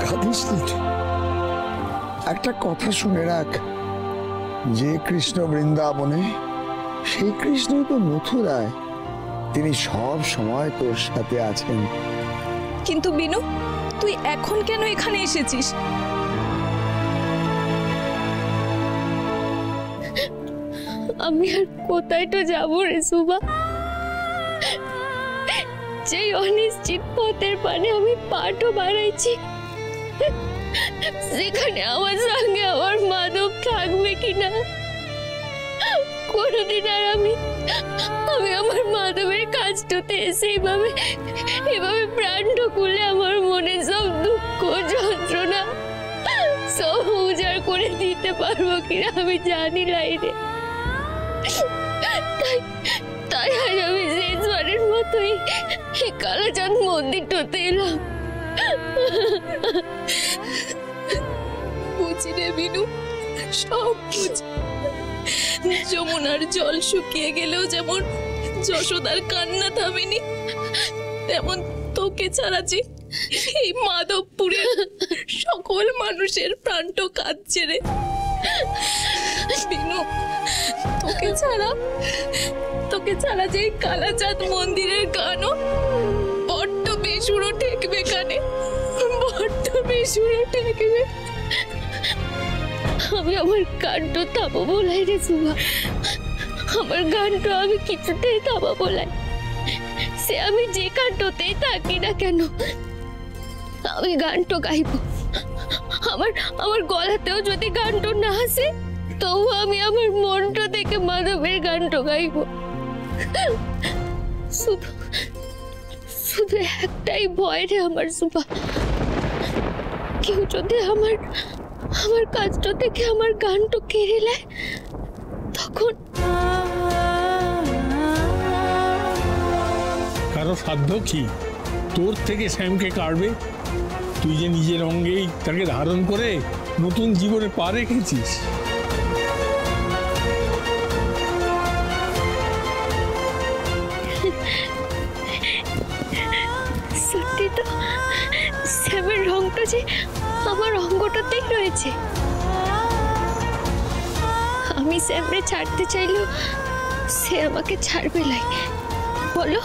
কাঁদিস নি, একটা কথা শুনে রাখ, যে কৃষ্ণ বৃন্দাবনে সেই কৃষ্ণই তো মথুরায়, তিনি সব সময় তোর সাথে আছেন। কিন্তু বিনু, তুই এখন কেন এখানে এসেছিস? আমি আর কোথায় তো যাবো রে সুবা? যে অনিশ্চিত পথের পানে আমি পাটও বাড়াইছি, সেখানে আমার সঙ্গে আমার মাধব থাকবে কিনা কোনদিন। আর আমি আমার মাধবের কাজটাতে এসে এভাবে প্রাণ ঢুকুলে আমার মনে সব দুঃখ যন্ত্রণা সব উজাড় করে দিতে পারবো কিনা আমি জানি লাই রে। তাই আজ আমি শেষবারের মতোই কালাচাঁদ মন্দিরটাতে এলাম। বুঝি রে বিনু, সব বুঝি। যমুনার জল শুকিয়ে গেলেও যেমন যশোদার কান্না থামেনি, তেমন তোকে ছাড়া যে এই মাধবপুরের সকল মানুষের প্রাণটা কাঁদছে রে বিনু। তোকে ছাড়া যে কালাচাঁদ মন্দিরের গানও বড্ড বেসুরো ঠেকবে কানে, বড্ড বেসুরো ঠেকবে। আমি আমার গানটা থামাবো বলাই রে সুভা, আমার গানটা আমি কিছুতেই থামাবো বলাই। সে আমি যে গানটাতেই থাকি না কেন, আমি গানটা গাইব। আমার গলাতেও যদি গানটা না আসে, তবু আমি আমার মনটা থেকে মাধবের গানটা গাইব। শুধু একটাই ভয় রে আমার সুভা, কেউ যদি আমার কাজটা থেকে আমার গানটা কেড়ে নেয়, তখন কারো সাধ্য কি তোর থেকে শ্যামকে কাটবে? তুই যে নিজের অঙ্গেই তাকে ধারণ করে নতুন জীবনে পা রেখেছিস। সত্যি তো, শ্যামের রংটা যে আমার অঙ্গটাতেই রয়েছে। আমি শ্যামরে ছাড়তে চাইলেও সে আমাকে ছাড়বে লাই। বলো